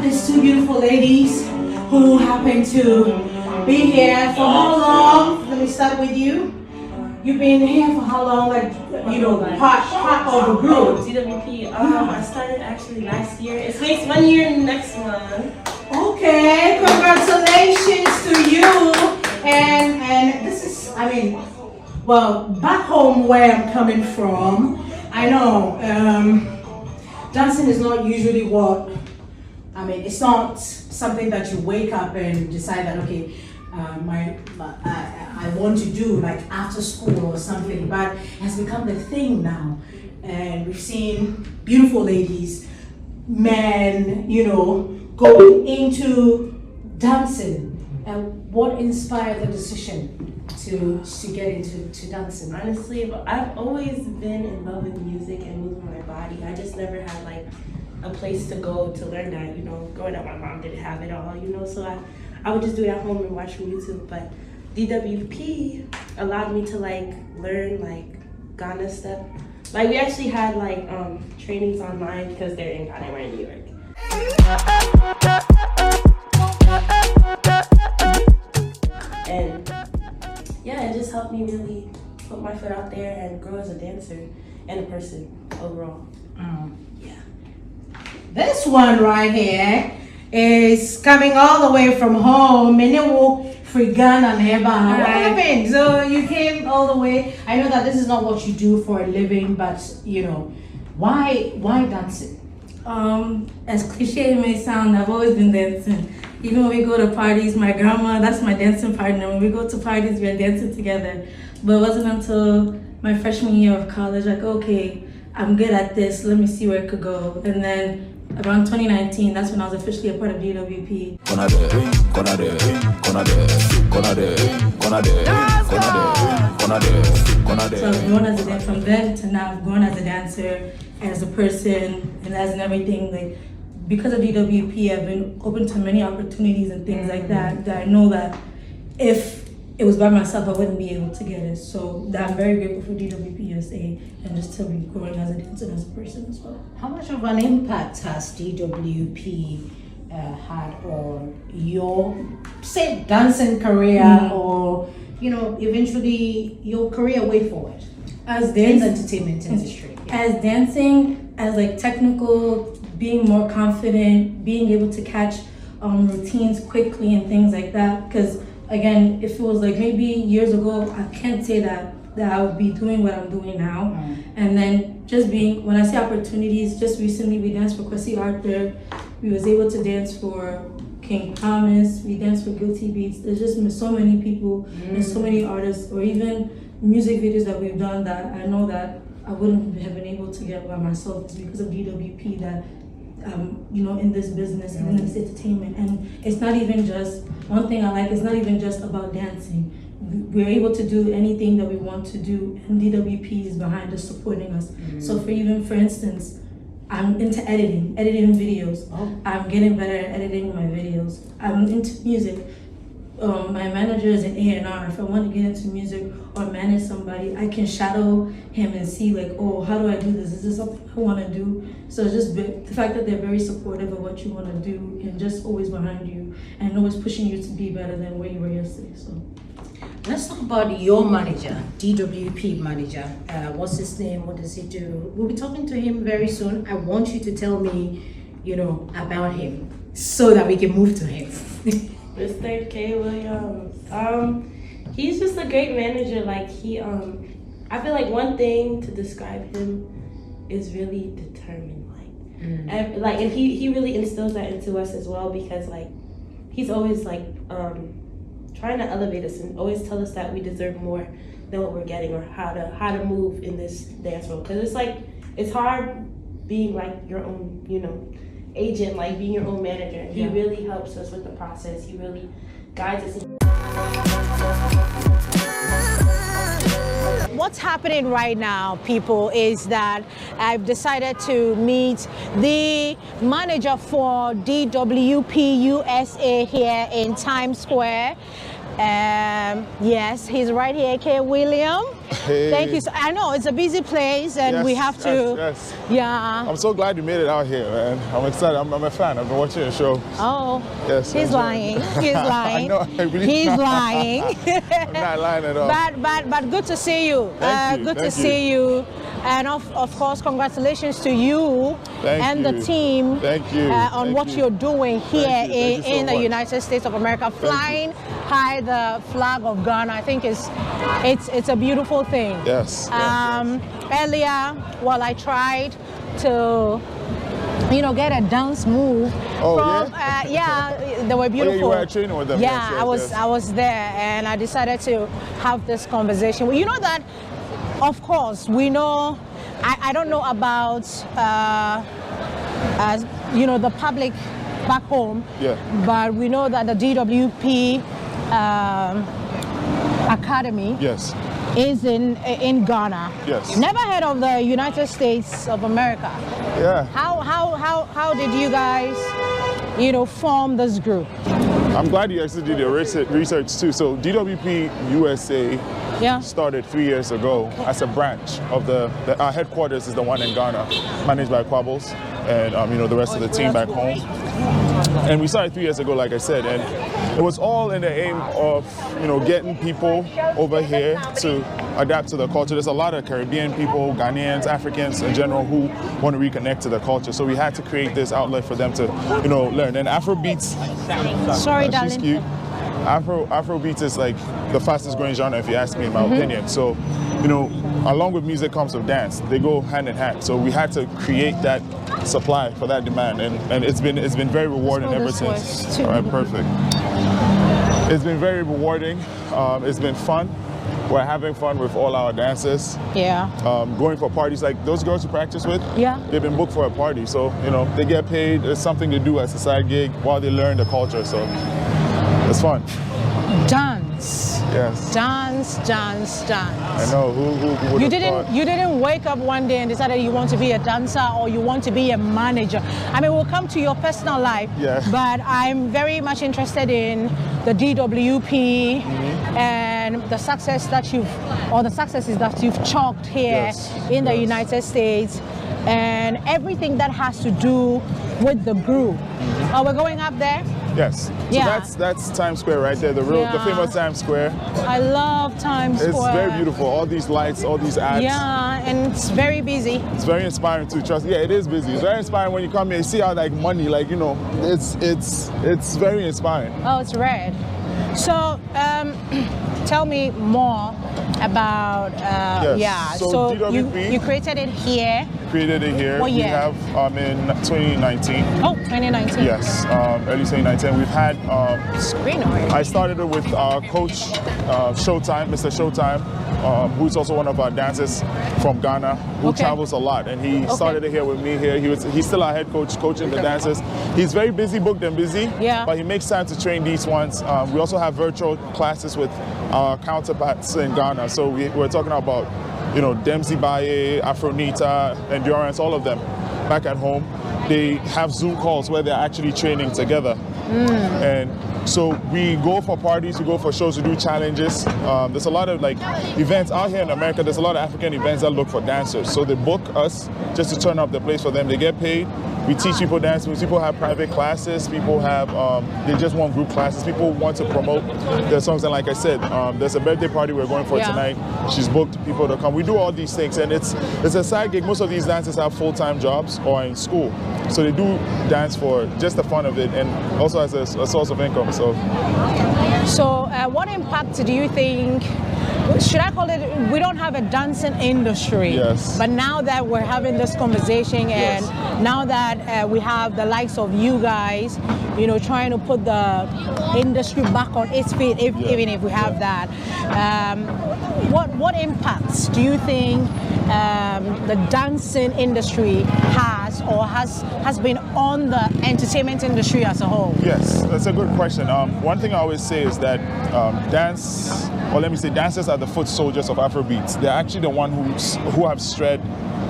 These two beautiful ladies who happen to be here for how long? Let me start with you. You've been here for how long? Like, you know, part of the group. DWP. I started actually last year. It makes 1 year next month. Okay, congratulations to you. And this is, I mean, well, back home where I'm coming from, I know dancing is not usually what. I mean, it's not something that you wake up and decide that, okay, I want to do like after school or something, but it has become the thing now. And we've seen beautiful ladies, men, you know, going into dancing. And what inspired the decision to get into dancing? Honestly, I've always been in love with music and moving my body. I just never had like a place to go to learn that, you know. Growing up, my mom didn't have it all, you know, so I would just do it at home and watch from YouTube. But DWP allowed me to like learn like Ghana step. Like we actually had like trainings online because they're in Ghana, we're in New York. And yeah, it just helped me really put my foot out there and grow as a dancer and a person overall. Yeah. This one right here is coming all the way from home. Free Ghana, what happened? So you came all the way. I know that this is not what you do for a living, but you know, why dancing? As cliche it may sound, I've always been dancing. Even when we go to parties, my grandma, that's my dancing partner. When we go to parties, we're dancing together. But it wasn't until my freshman year of college, like, okay, I'm good at this, let me see where it could go. And then around 2019, that's when I was officially a part of DWP. So I've grown as a dancer. From then to now, I've grown as a dancer, as a person, and as in everything. Like, because of DWP, I've been open to many opportunities and things like that, that I know that if it was by myself, I wouldn't be able to get it. So that I'm very grateful for DWP USA and just to be growing as a dancer and as a person as well. How much of an impact has DWP had on your, say, dancing career or, you know, eventually your career way forward? As in the entertainment industry. Yeah. As dancing, as like technical, being more confident, being able to catch routines quickly and things like that. Because again, if it was like maybe years ago, I can't say that I would be doing what I'm doing now. And then just being, when I say opportunities, just recently we danced for Kwesi Arthur. We was able to dance for King Thomas. We danced for Guilty Beats. There's just been so many people and so many artists, or even music videos that we've done that I know that I wouldn't have been able to get by myself. It's because of DWP that you know, in this business and in this entertainment. And it's not even just, one thing I like, it's not even just about dancing. We're able to do anything that we want to do, and DWP is behind us, supporting us. So for instance, I'm into editing videos. I'm getting better at editing my videos. I'm into music. My manager is an A&R. If I want to get into music or manage somebody, I can shadow him and see like, oh, how do I do this? Is this something I want to do? So it's just the fact that they're very supportive of what you want to do and just always behind you and always pushing you to be better than where you were yesterday. So let's talk about your manager, DWP manager. What's his name? What does he do? We'll be talking to him very soon. I want you to tell me, you know, about him so that we can move to him. Mr. k.william. He's just a great manager. Like I feel like one thing to describe him is really determined. And he really instills that into us as well, because like he's always like trying to elevate us and always tell us that we deserve more than what we're getting, or how to move in this dance world. Because it's like, it's hard being like your own, you know, agent, like being your own manager. He Yeah. really helps us with the process. He really guides us. What's happening right now, people, is that I've decided to meet the manager for DWP USA here in Times Square. Yes, he's right here, k.william. Hey. Thank you. I know it's a busy place, and we have to. Yes. Yeah. I'm so glad you made it out here, man. I'm excited. I'm a fan. I've been watching your show. Oh. Yes. He's enjoy. lying. He's lying. I know. I really He's lying. I'm not lying at all. But good to see you. Thank you, Good to thank see you. And of course, congratulations to you and the team Thank you. on Thank what you. you're doing here Thank you so in the much. United States of America, flying high the flag of Ghana. I think it's a beautiful thing. Yes. Earlier, well, I tried to, get a dance move. Oh, from, yeah? they were beautiful. Oh, yeah, you were training with them. Yeah, Yes, yes, yes. I was there, and I decided to have this conversation. Well, you know that, of course, we know. I don't know about the public back home. Yeah. But we know that the DWP Academy. Yes. Is in Ghana. Yes. Never heard of the United States of America. Yeah. How did you guys, form this group? I'm glad you actually did your research too. So DWP USA started 3 years ago as a branch of our headquarters is the one in Ghana, managed by Quabbles, and the rest of the team back home. And we started 3 years ago, like I said, and it was all in the aim of, getting people over here to adapt to the culture. There's a lot of Caribbean people, Ghanaians, Africans in general who want to reconnect to the culture. So we had to create this outlet for them to, learn. And Afrobeats, Sorry, she's darling. cute. Afrobeats is like the fastest growing genre, if you ask me, in my opinion. So, along with music comes with dance. They go hand in hand. So we had to create that supply for that demand, and it's been very rewarding ever since. All right, perfect. It's been very rewarding. It's been fun. We're having fun with all our dancers. Yeah. Going for parties like those girls you practice with. Yeah. They've been booked for a party, so they get paid. It's something to do as a side gig while they learn the culture. So it's fun. Dance. Yes. Dance. I know. Who would have thought? You didn't wake up one day and decided you want to be a dancer or you want to be a manager. I mean, we'll come to your personal life. Yeah. But I'm very much interested in the DWP and the successes that you've chalked here in the United States, and everything that has to do with the group. Oh, we're going up there? Yes. So Yeah. that's Times Square right there, the famous Times Square. I love Times Square. It's very beautiful. All these lights, all these ads. Yeah, and it's very busy. It's very inspiring too. Trust. Yeah, it is busy. It's very inspiring when you come here. You see how money, it's very inspiring. Oh, it's red. So, tell me more about So So you DWP created it here. created it here. What year? We have in 2019. Oh, 2019. Yes, early 2019. We've had. Screen already. I started it with our coach, Showtime, Mr. Showtime, who's also one of our dancers from Ghana, who travels a lot, and he started it here with me here. He's still our head coach, coaching the dancers. He's very busy, booked and busy. Yeah. But he makes time to train these ones. We also have virtual classes with our counterparts in Ghana. So we're talking about, Dempsey Baye, Afronita, Endurance, all of them back at home. They have Zoom calls where they're actually training together. And so we go for parties, we go for shows, we do challenges. There's a lot of events out here in America. There's a lot of African events that look for dancers. So they book us just to turn up the place for them. They get paid. We teach people dancing. People have private classes. People have, they just want group classes. People want to promote their songs. And like I said, there's a birthday party we're going for tonight. She's booked people to come. We do all these things, and it's a side gig. Most of these dancers have full-time jobs or in school. So they do dance for just the fun of it, and also as a source of income. So what impact do you think? Should I call it? We don't have a dancing industry. Yes. But now that we're having this conversation, and now that we have the likes of you guys, trying to put the industry back on its feet, even if we have that, what impacts do you think the dancing industry has been on the entertainment industry as a whole? Yes, that's a good question. One thing I always say is that dancers are the foot soldiers of Afrobeats. They're actually the ones who have spread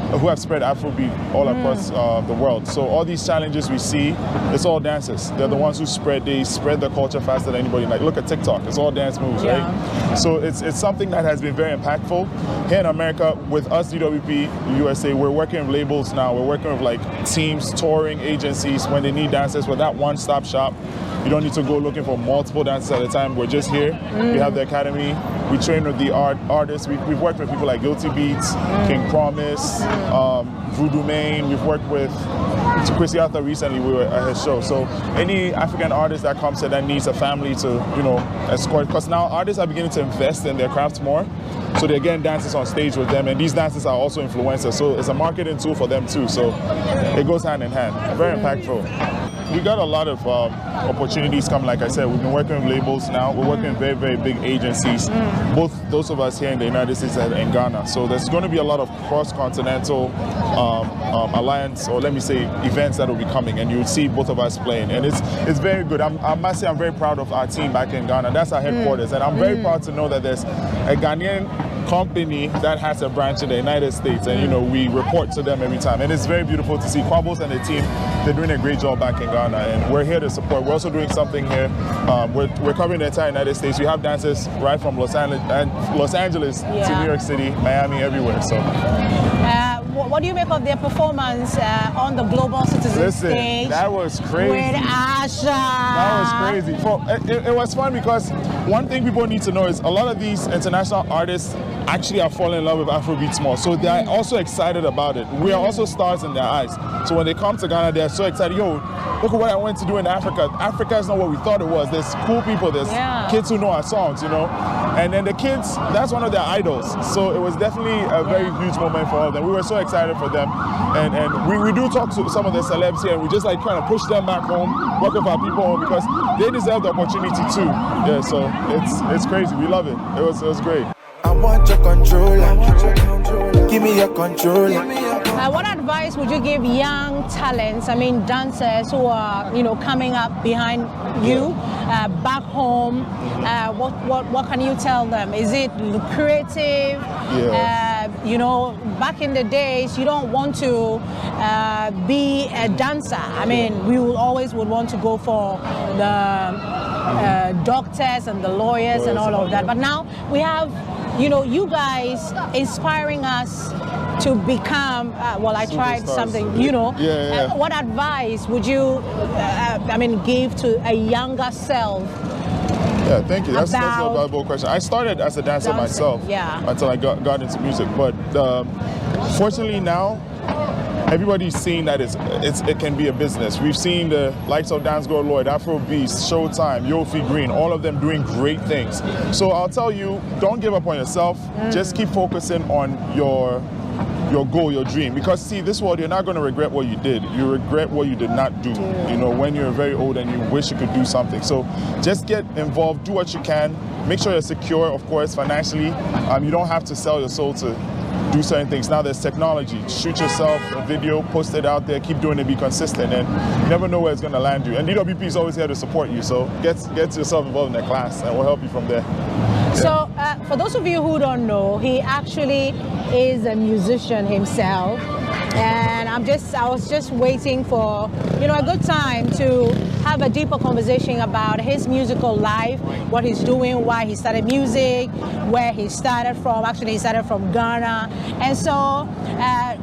Afrobeat all across the world. So all these challenges we see, it's all dancers. They're the ones who spread the culture faster than anybody. Like, look at TikTok, it's all dance moves, right? So it's something that has been very impactful. Here in America, with us, DWP USA, we're working with labels now. We're working with like teams, touring agencies when they need dancers. We're that one-stop shop. You don't need to go looking for multiple dancers at a time. We're just here. We have the academy. We train with the artists. We've worked with people like Guilty Beats, King Promise, Voodoo Main. We've worked with Chrissy Arthur recently. We were at his show. So any African artist that comes here that needs a family to, escort, because now artists are beginning to invest in their crafts more. So they're getting dancers on stage with them, and these dancers are also influencers. So it's a marketing tool for them too. So it goes hand in hand. Very impactful. We got a lot of opportunities coming. Like I said, we've been working with labels now. We're working with very, very big agencies, both those of us here in the United States and in Ghana. So there's going to be a lot of cross-continental alliance, or let me say, events that will be coming, and you'll see both of us playing. And it's very good. I must say I'm very proud of our team back in Ghana. That's our headquarters. And I'm very proud to know that there's a Ghanaian company that has a branch in the United States, and we report to them every time, and it's very beautiful to see. Quabos and the team, they're doing a great job back in Ghana, and we're here to support. We're also doing something here. We're covering the entire United States. We have dancers right from Los Angeles to New York City, Miami, everywhere. So what do you make of their performance on the Global Citizen stage? That was crazy. With Asha. That was crazy. It was fun because one thing people need to know is a lot of these international artists actually are falling in love with Afrobeats more. So they're also excited about it. We are also stars in their eyes. So when they come to Ghana, they're so excited. Yo, look at what I went to do in Africa. Africa is not what we thought it was. There's cool people. There's kids who know our songs, And then the kids, that's one of their idols. So it was definitely a very huge moment for all of them. We were so excited for them. And we do talk to some of the celebs here, and we just like trying to push them back home, work with our people home, because they deserve the opportunity too. Yeah, so it's crazy. We love it. It was great. I want your controller. Give me your controller. What advice would you give young talents, dancers who are, coming up behind you back home? What can you tell them? Is it lucrative? Yeah. Back in the days, you don't want to be a dancer. We always would want to go for the doctors and the lawyers and all of that. But now we have, you guys inspiring us to become, I tried something, what advice would you, give to a younger self? Yeah, thank you. That's a valuable question. I started as a dancer myself until I got into music. But fortunately now, everybody's seeing that it can be a business. We've seen the likes of Dance Girl Lloyd, Afro Beast, Showtime, Yofi Green, all of them doing great things. So I'll tell you, don't give up on yourself. Just keep focusing on your goal, your dream. Because see, this world, you're not going to regret what you did. You regret what you did not do. When you're very old and you wish you could do something. So just get involved, do what you can. Make sure you're secure, of course, financially. You don't have to sell your soul to do certain things. Now there's technology. Shoot yourself a video, post it out there, keep doing it, be consistent, and you never know where it's going to land you. And DWP is always here to support you. So get yourself involved in the class, and we'll help you from there. Yeah. So for those of you who don't know, he actually is a musician himself, and I was just waiting for a good time to have a deeper conversation about his musical life, what he's doing, why he started music, where he started from. Actually, he started from Ghana, and so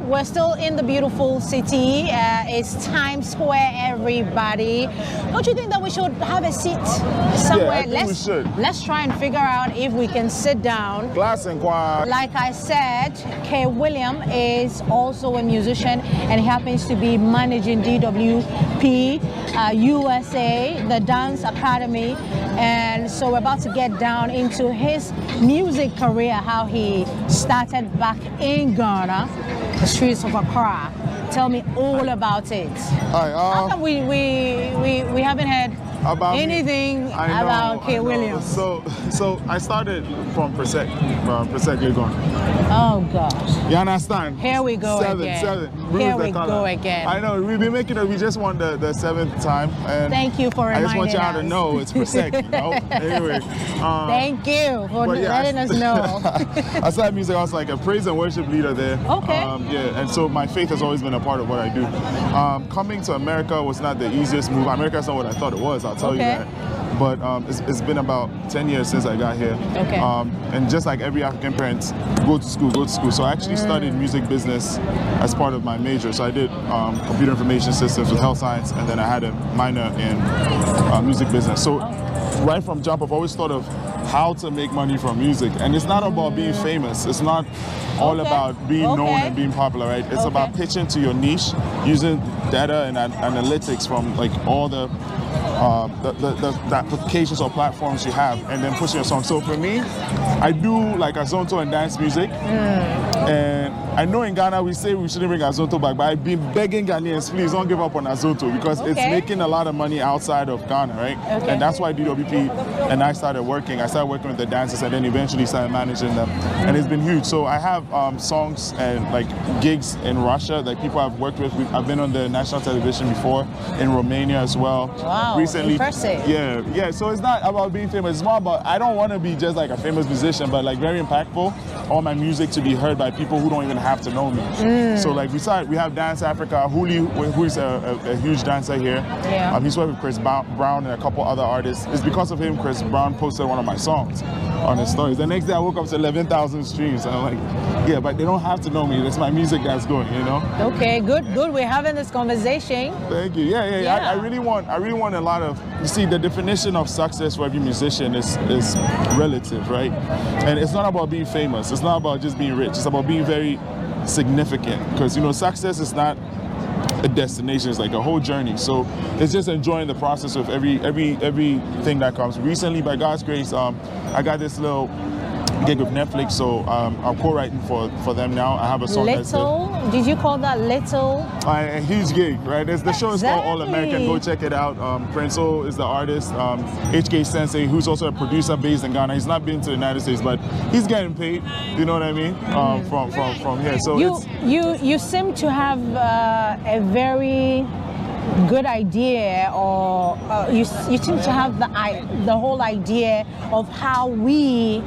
we're still in the beautiful city. It's Times Square, everybody. Don't you think that we should have a seat somewhere? Yeah, I think we should. Let's try and figure out if we can sit down. Glass and quad. Like I said, K.William is also a musician, and he happens to be managing DWP USA, the dance academy. And so we're about to get down into his music career, how he started back in Ghana, the streets of Accra. Tell me all about it. Hi, how come we haven't heard About me? Anything I know, about I know. k.william. So I started from Persec Legon. Oh gosh. You understand? Here we go again. Seven. Here Lose the we color. go again. I know, we've been making it, we just won the 7th time. And Thank you for I just want reminding y'all to us. know it's Persec, you know? Anyway. Thank you for But yeah, letting us know. I started music, I was like a praise and worship leader there. Okay. Yeah, and so my faith has always been a part of what I do. Coming to America was not the easiest move. America's not what I thought it was, I'll tell you that. But it's been about 10 years since I got here. Okay. And just like every African parent, go to school. So I actually studied music business as part of my major. So I did computer information systems with health science, and then I had a minor in music business. So right from jump, I've always thought of how to make money from music. And it's not about being famous. It's not all about being known and being popular, right? It's about pitching to your niche, using data and analytics from like all the applications or platforms you have, and then pushing a song. So for me, I do like Azonto and dance music. And I know in Ghana we say we shouldn't bring Azonto back, but I've been begging Ghanaians, please don't give up on Azonto, because it's making a lot of money outside of Ghana, right? And that's why DWP and I started working. I started working with the dancers and then eventually started managing them. And it's been huge. So I have songs and like gigs in Russia that people I've worked with. I've been on the national television before, in Romania as well. Wow, recently. impressive. Yeah. So it's not about being famous. It's more about, I don't want to be just like a famous musician, but like very impactful. I want my music to be heard by people who don't even have to know me. So like we have Dance Africa, Huli, who is a huge dancer here. Yeah. He's worked with Chris Brown and a couple other artists. It's because of him Chris Brown posted one of my songs on his stories. The next day I woke up to 11,000 streams, and I'm like, yeah, but they don't have to know me. It's my music that's going, you know? Okay, good. We're having this conversation. Thank you. Yeah. I really want a lot of, you see, the definition of success for every musician is relative, right? And it's not about being famous. It's not about just being rich. It's about being very significant, because, you know, success is not a destination, it's like a whole journey. So it's just enjoying the process of everything that comes. Recently, by God's grace, I got this little gig with Netflix, so I'm co-writing for them now. I have a song Did you call that little? A huge gig, right? The show is called All American. Go check it out. Prince-O is the artist. HK Sensei, who's also a producer based in Ghana. He's not been to the United States, but he's getting paid. You know what I mean? From here. So you seem to have a very good idea, or you seem to have the whole idea of how we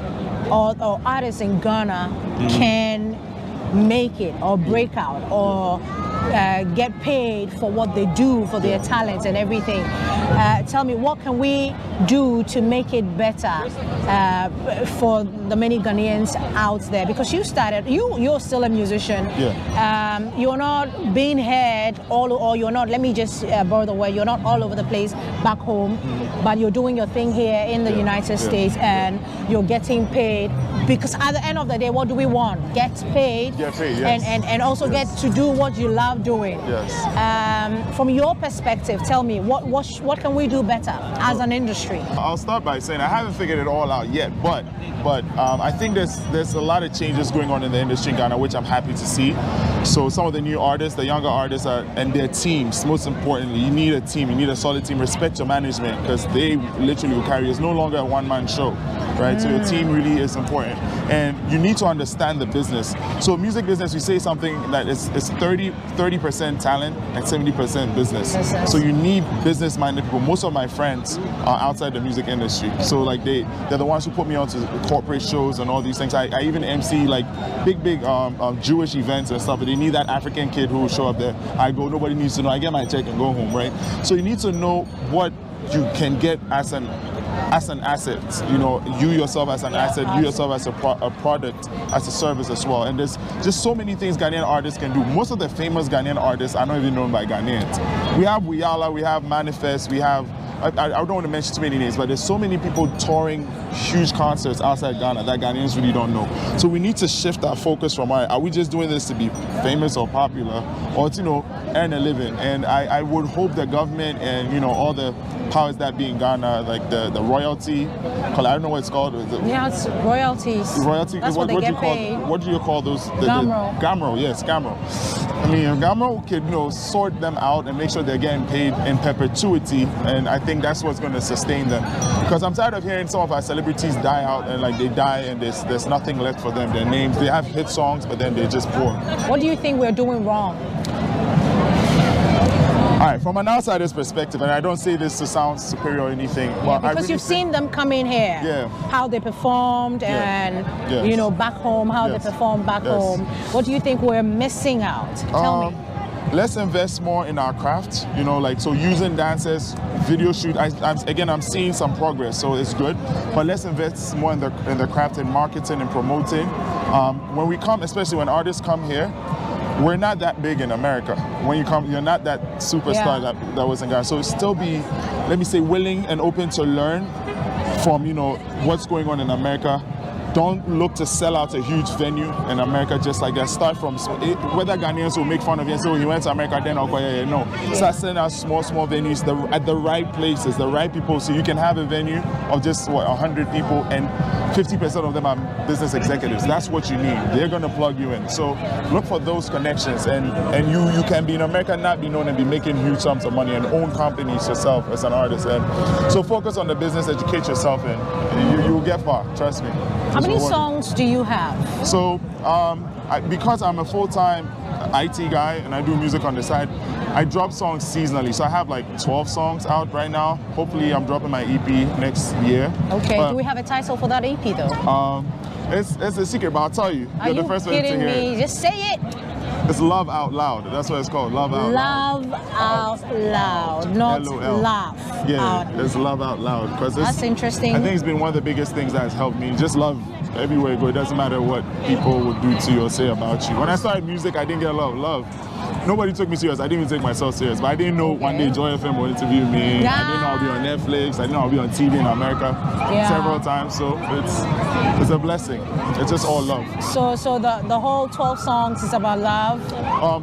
or artists in Ghana can make it or break out or get paid for what they do, for their talents and everything. Tell me, what can we do to make it better for the many Ghanaians out there? Because you started, you're still a musician. Yeah. You're not being heard or you're not, let me just borrow the word, you're not all over the place back home, but you're doing your thing here in the United States, and you're getting paid. Because at the end of the day, what do we want? Get paid. Get paid, yes. And also get to do what you love doing. Yes. From your perspective, tell me, what can we do better as an industry? I'll start by saying I haven't figured it all out yet, but I think there's a lot of changes going on in the industry in Ghana, which I'm happy to see. So some of the new artists, the younger artists, and their teams, most importantly, you need a team, you need a solid team. Respect your management, because they literally will carry you. It's no longer a one-man show, right? So your team really is important. And you need to understand the business. So music business, we say something that is 30% talent and 70% business. So you need business-minded people. Most of my friends are outside the music industry. So like they're the ones who put me onto corporate shows and all these things. I even MC like big Jewish events and stuff, but they need that African kid who will show up there. I go, nobody needs to know. I get my check and go home, right? So you need to know what you can get as an asset, you know, you yourself as an asset, you yourself as a product, as a service as well. And there's just so many things Ghanaian artists can do. Most of the famous Ghanaian artists are not even known by Ghanaians. We have Wiyala, we have Manifest, we have, I don't want to mention too many names, but there's so many people touring huge concerts outside Ghana that Ghanaians really don't know. So we need to shift our focus from, are we just doing this to be famous or popular, or to, you know, earn a living? And I would hope the government and, you know, all the powers that be in Ghana, like the royalty, I don't know what it's called. Yeah, it's royalties. Royalty. That's what they get paid. What do you call those? Gamro. Gamro, yes, Gamro. I mean, Gamma could, sort them out and make sure they're getting paid in perpetuity, and I think that's what's going to sustain them. Because I'm tired of hearing some of our celebrities die out and like they die and there's nothing left for them. Their names, they have hit songs, but then they're just poor. What do you think we're doing wrong? All right, from an outsider's perspective, and I don't say this to sound superior or anything, but Because you've seen them come in here, Yeah. how they performed, and back home, how they perform back home. What do you think we're missing out? Tell me. Let's invest more in our craft, so using dancers, video shoot. I'm seeing some progress, so it's good. But let's invest more in the craft and marketing and promoting. When we come, especially when artists come here, we're not that big in America. When you come, you're not that superstar that was in Ghana. So still be, let me say, willing and open to learn from, what's going on in America. Don't look to sell out a huge venue in America just like that. Start from, whether Ghanaians will make fun of you and say, oh, he went to America, then I'll go, no. Start sending out small venues at the right places, the right people, so you can have a venue of just, 100 people and 50% of them are business executives. That's what you need. They're going to plug you in. So look for those connections, and you can be in America, not be known and be making huge sums of money and own companies yourself as an artist. And so focus on the business, educate yourself, and you'll get far, trust me. How many songs do you have? So, because I'm a full-time IT guy and I do music on the side, I drop songs seasonally. So I have like 12 songs out right now. Hopefully I'm dropping my EP next year. Okay, do we have a title for that EP though? It's a secret, but I'll tell you. Are you the first one to kidding hear me? Just say it. It's Love Out Loud. That's what it's called. Love Out Loud. Love Out Loud, not LOL. laugh. Yeah, it's Love Out Loud. That's interesting. I think it's been one of the biggest things that has helped me. Just love everywhere you go. It doesn't matter what people would do to you or say about you. When I started music, I didn't get a lot of love. Nobody took me serious. I didn't even take myself serious. But I didn't know one day Joy FM would interview me. I didn't know I'll be on Netflix. I didn't know I'll be on TV in America several times. So it's a blessing. It's just all love. So the whole 12 songs is about love?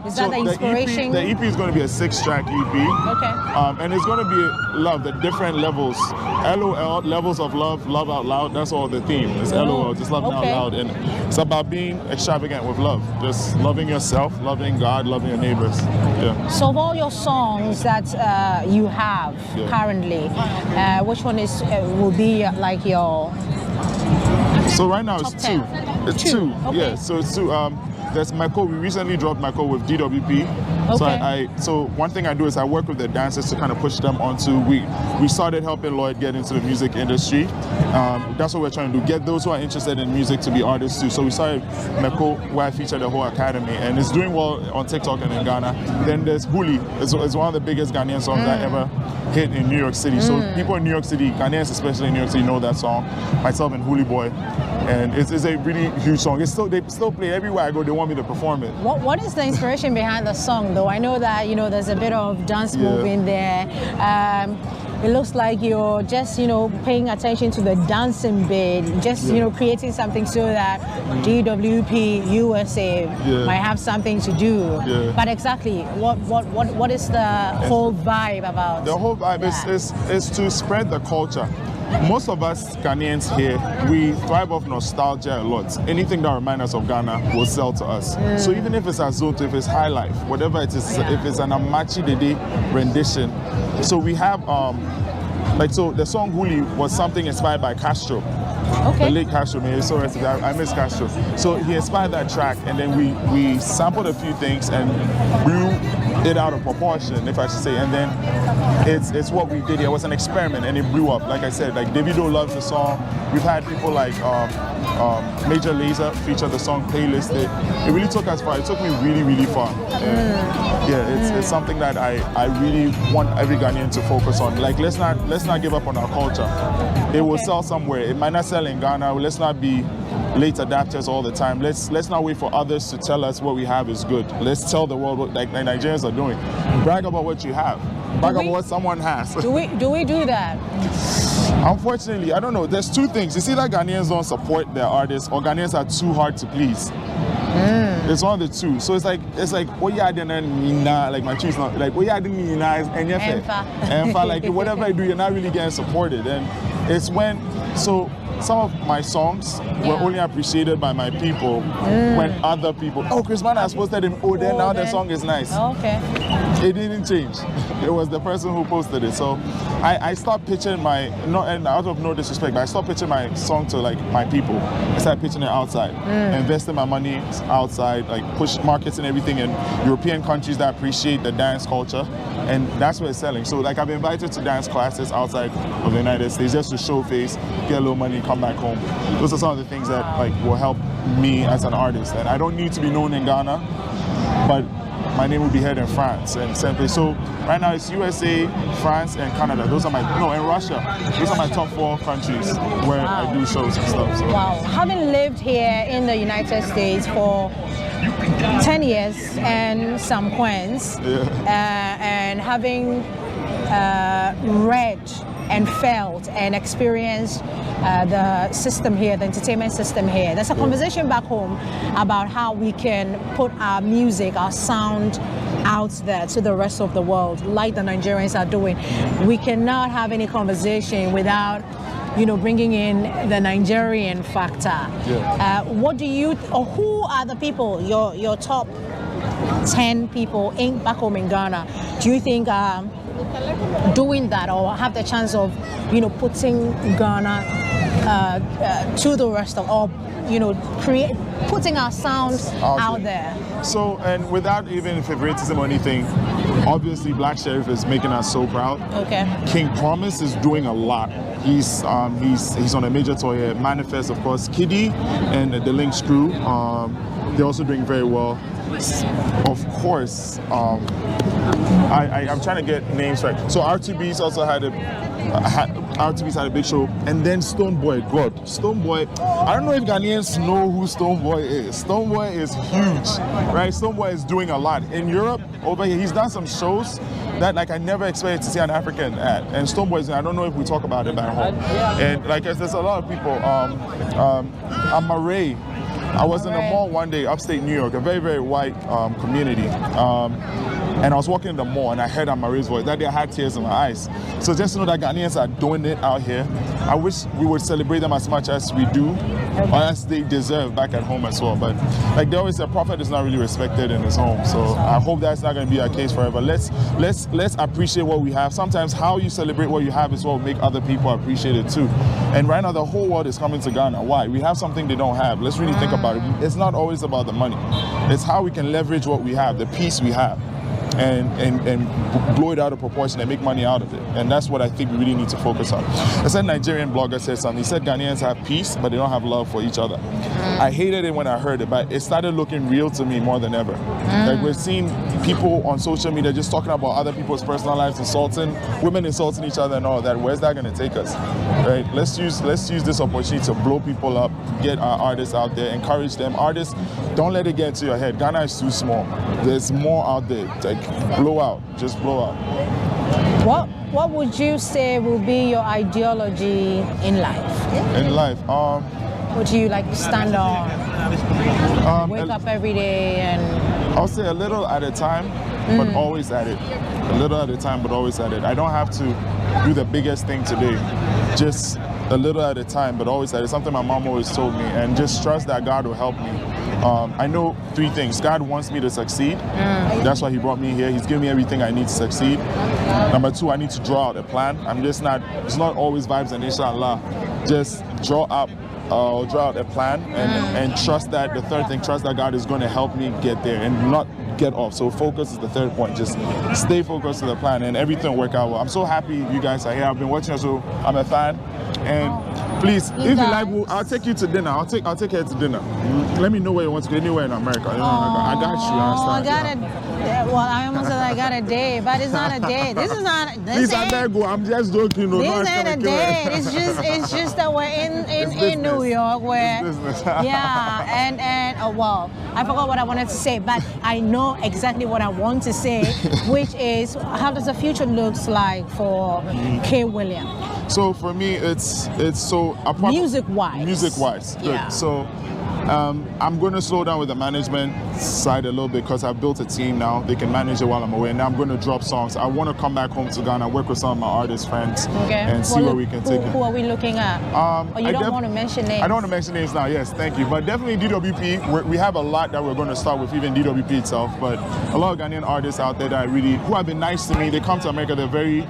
Is that the inspiration? The EP is going to be a 6-track EP. Okay. And it's going to be love, the different levels. LOL, levels of love, love out loud. That's all the theme. It's LOL, just loving out loud. And it's about being extravagant with love. Just loving yourself, loving God, loving your neighbors. Yeah. So of all your songs that you have currently, which one will be like your So right now it's top 2. 10? It's 2. Okay. Yeah, so it's 2. There's Michael. We recently dropped Michael with DWP. Okay. So one thing I do is I work with the dancers to kind of push them onto. We started helping Lloyd get into the music industry. That's what we're trying to do. Get those who are interested in music to be artists too. So we started Michael, where I featured the whole academy, and it's doing well on TikTok and in Ghana. Then there's Huli. It's one of the biggest Ghanaian songs I ever hit in New York City. So people in New York City, Ghanaians especially in New York City, know that song. Myself and Huli Boy. And it's a really huge song. They still play everywhere I go. They want me to perform it. What is the inspiration behind the song, though? I know that there's a bit of dance move in there. It looks like you're just paying attention to the dancing bit, just creating something so that DWP USA might have something to do. Yeah. But exactly, what is the whole vibe about? The whole vibe is to spread the culture. Most of us Ghanaians here, we thrive off nostalgia a lot. Anything that reminds us of Ghana will sell to us. So even if it's Azonto, if it's High Life, whatever it is, if it's an Amachi Dede rendition. So we have, so the song Huli was something inspired by Castro. Okay. The late Castro, I miss Castro. So he inspired that track, and then we sampled a few things and blew it out of proportion, if I should say, and then it's what we did here. It was an experiment and it blew up. Like I said, like Davido loves the song. We've had people like Major Lazer feature the song Playlist. It really took us far. It took me really, really far. And it's something that I really want every Ghanaian to focus on. Like let's not give up on our culture. It will sell somewhere. It might not sell in Ghana. Let's not be late adapters all the time. Let's not wait for others to tell us what we have is good. Let's tell the world what like Nigerians are doing. Brag about what you have. Brag about what someone has. Do we do that? Unfortunately, I don't know. There's two things. You see that Ghanaians don't support their artists, or Ghanaians are too hard to please. It's one of the two. So it's like oh yeah, like my choose not like oh yeah, and like whatever I do, you're not really getting supported. And it's when some of my songs were only appreciated by my people when other people, oh, Chris Mann has posted in Oden, now the song is nice. Okay. It didn't change. It was the person who posted it. So I stopped pitching my, and out of no disrespect, but I stopped pitching my song to like my people. I started pitching it outside, investing my money outside, like push markets and everything in European countries that appreciate the dance culture. And that's what it's selling. So like I've been invited to dance classes outside of the United States just to show face, get a little money, come back home. Those are some of the things that like will help me as an artist. And I don't need to be known in Ghana, but my name will be heard in France and simply. So right now it's USA, France, and Canada. Those are and Russia. Those are my top 4 countries where I do shows and stuff. So. Wow. Having lived here in the United States for 10 years and some coins, and having read and felt and experienced the system here, the entertainment system here. There's a conversation back home about how we can put our music, our sound out there to the rest of the world, like the Nigerians are doing. We cannot have any conversation without bringing in the Nigerian factor. What do you, or who are the people, your top 10 people back home in Ghana, do you think doing that or have the chance of, putting Ghana to the rest of, or, putting our sounds out there? So, and without even favoritism or anything, obviously Black Sheriff is making us so proud. Okay. King Promise is doing a lot. He's on a major tour here. Manifest, of course. Kiddy and the Lynx crew, they're also doing very well. Of course, I'm trying to get names right. So R2B's also had a big show, and then Stonebwoy. Stonebwoy. I don't know if Ghanaians know who Stonebwoy is. Stonebwoy is huge, right? Stonebwoy is doing a lot in Europe. Over here, he's done some shows that like I never expected to see an African at. And Stonebwoy, I don't know if we talk about it back home. And like there's a lot of people. Amaray. I was in a mall one day, upstate New York, a very, very white community. And I was walking in the mall and I heard Amaray's voice. That day I had tears in my eyes. So just to know that Ghanaians are doing it out here, I wish we would celebrate them as much as we do, or as they deserve back at home as well. But like they always say, a prophet is not really respected in his home. So I hope that's not going to be our case forever. Let's appreciate what we have. Sometimes how you celebrate what you have is what will make other people appreciate it too. And right now the whole world is coming to Ghana. Why? We have something they don't have. Let's really think about it. It's not always about the money. It's how we can leverage what we have, the peace we have, and blow it out of proportion and make money out of it. And that's what I think we really need to focus on. I said Nigerian blogger said something. He said Ghanaians have peace, but they don't have love for each other. I hated it when I heard it, but it started looking real to me more than ever. Like we're seeing people on social media just talking about other people's personal lives, women insulting each other and all that. Where's that going to take us? Right? Let's use this opportunity to blow people up, get our artists out there, encourage them. Artists, don't let it get into your head. Ghana is too small. There's more out there. Like blow out, just blow out. What would you say will be your ideology in life? In life, what do you like stand on? Wake up every day and... I'll say a little at a time, but always at it. A little at a time, but always at it. I don't have to do the biggest thing today. Just a little at a time, but always at it. Something my mom always told me, and just trust that God will help me. I know 3 things. God wants me to succeed. That's why he brought me here. He's given me everything I need to succeed. Number 2, I need to draw out a plan. It's not always vibes and inshallah. Just draw out a plan and trust that. The 3rd thing, trust that God is going to help me get there and not get off. So focus is the 3rd point. Just stay focused to the plan and everything will work out well. I'm so happy you guys are here. I've been watching, so I'm a fan. And please, if you like, I'll take you to dinner. I'll take her to dinner. Let me know where you want to go. Anywhere in America. I got you. I almost said I got a date, but it's not a date. This is not. Please, I better go. I'm just joking. No, this ain't a date. It's just that we're in New York, where and well, I forgot what I wanted to say, but I know exactly what I want to say, which is how does the future looks like for K.William? So for me, it's so music-wise. Music-wise, good. Yeah. So I'm going to slow down with the management side a little bit because I've built a team now. They can manage it while I'm away. And now I'm going to drop songs. I want to come back home to Ghana, work with some of my artist friends, and see where we can take it. Who are we looking at? Or you don't want to mention names? I don't want to mention names now, yes, thank you. But definitely DWP, we have a lot that we're going to start with, even DWP itself. But a lot of Ghanaian artists out there that who have been nice to me. They come to America, they're very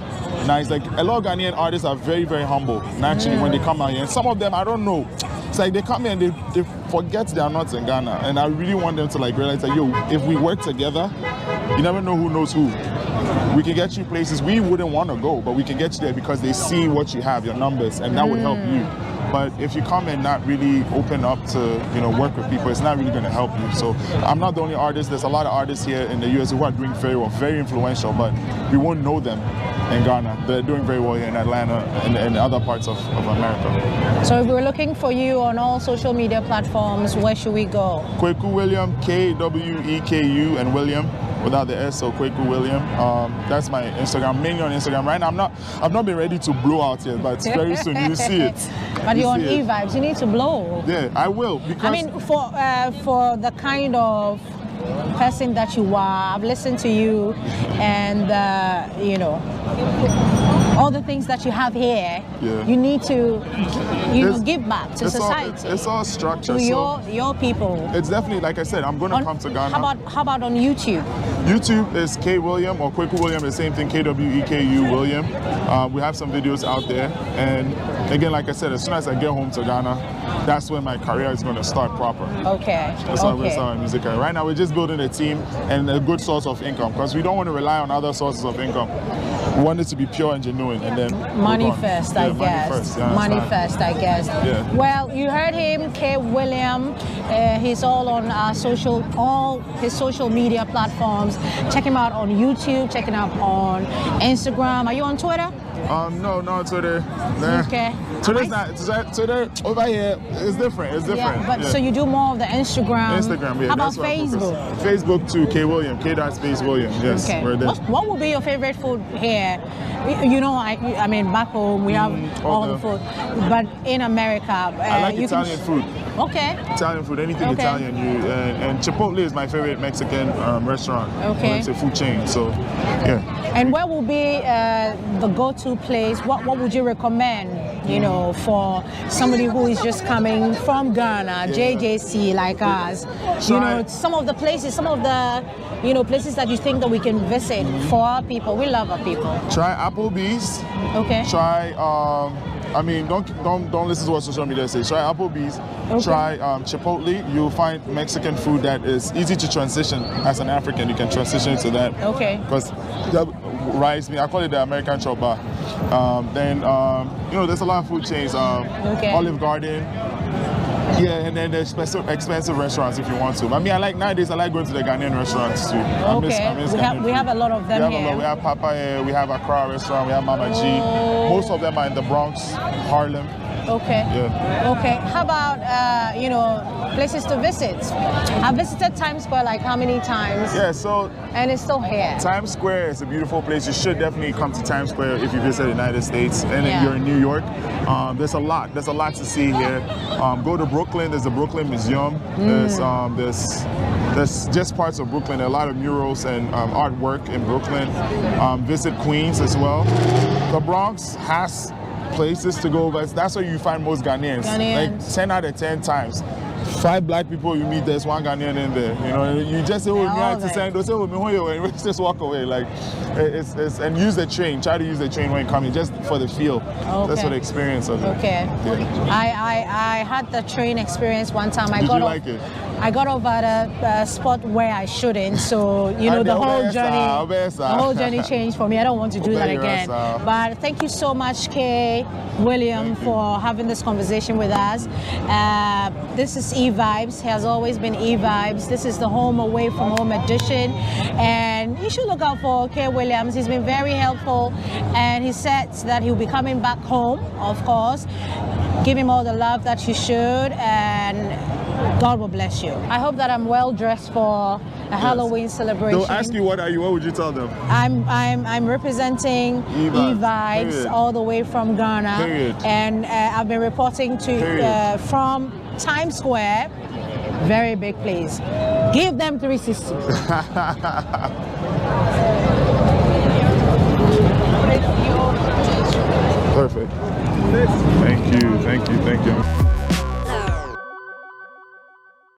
nice. Like, a lot of Ghanaian artists are very, very humble, naturally, when they come out here. And some of them, I don't know, it's like they come here and they forget they are not in Ghana. And I really want them to like realize that, yo, if we work together, you never know who knows who. We can get you places we wouldn't want to go, but we can get you there because they see what you have, your numbers, and that would help you. But if you come and not really open up to, work with people, it's not really going to help you. So I'm not the only artist. There's a lot of artists here in the US who are doing very well, very influential, but we won't know them in Ghana. They're doing very well here in Atlanta and other parts of America. So if we're looking for you on all social media platforms, where should we go? k.william, K-W-E-K-U, and William, without the S, so k.william. That's my Instagram, mainly on Instagram. Right now, I've not been ready to blow out yet, but very soon you'll see it. But you're on Evibes, you need to blow. Yeah, I will. Because I mean, for the kind of person that you are, I've listened to you, and all the things that you have here, you need to, give back to society. It's all structure. To your people. It's definitely, like I said, I'm going to come to Ghana. How about on YouTube? YouTube is k.william or k.william, the same thing, K-W-E-K-U William. We have some videos out there. And again, like I said, as soon as I get home to Ghana, that's when my career is going to start proper. Okay. That's how we start my music career. Right now, we're just building a team and a good source of income because we don't want to rely on other sources of income. We want it to be pure and genuine, and then money first, I guess. Money first, I guess. Yeah. Well, you heard him, k.william. He's all on all his social media platforms. Check him out on YouTube. Check him out on Instagram. Are you on Twitter? No, not Twitter. Nah. Okay. Twitter's not. Twitter over here is different. It's different. Yeah, but so you do more of the Instagram. Instagram, yeah. How about Facebook? Facebook too. K.william. K.William. Yes. Okay. We're there. What would be your favorite food here? I mean, back home we have all the food, but in America, I like Italian food. Okay. Italian food, anything Italian. And Chipotle is my favorite Mexican restaurant. Okay. It's a food chain, so yeah. And where will be the go-to place? What would you recommend? For somebody who is just coming from Ghana, JJC like us. Some of the places, places that you think that we can visit for our people. We love our people. Try Applebee's. Okay. Try. Don't listen to what social media says. Try Applebee's. Okay. Try Chipotle. You'll find Mexican food that is easy to transition. As an African, you can transition to that. Okay. Because rice, I call it the American chopper. There's a lot of food chains. Olive Garden. Yeah, and then there's expensive restaurants if you want to. Nowadays I like going to the Ghanaian restaurants too. We have a lot of them here. We have Papa, we have Accra restaurant, we have Mama G. Most of them are in the Bronx, Harlem. Okay. Yeah. Okay. How about places to visit? I've visited Times Square like how many times? Yeah. So. And it's still here. Times Square is a beautiful place. You should definitely come to Times Square if you visit the United States and if you're in New York. There's a lot to see here. Go to Brooklyn. There's the Brooklyn Museum. There's just parts of Brooklyn. There are a lot of murals and artwork in Brooklyn. Visit Queens as well. The Bronx has places to go, but that's where you find most Ghanaians. Like 10 out of 10 times. 5 black people you meet, there's 1 Ghanaian in there. You just say, and just walk away. Like and use the train. Try to use the train when you come, just for the feel. Okay. That's for the experience of it. Okay. Yeah. I had the train experience one time. Did you like it? I got off at a spot where I shouldn't, so the whole journey changed for me. I don't want to do that again. But thank you so much, k.william, for having this conversation with us. This is Evibes. Has always been Evibes. This is the Home Away from Home edition, and you should look out for k.william. He's been very helpful, and he said that he'll be coming back home, of course. Give him all the love that you should, and God will bless you. I hope that I'm well dressed for a Halloween celebration. They'll ask you what would you tell them? I'm representing Evibes all the way from Ghana. Period. And I've been reporting to from Times Square Very big place. Give them 360.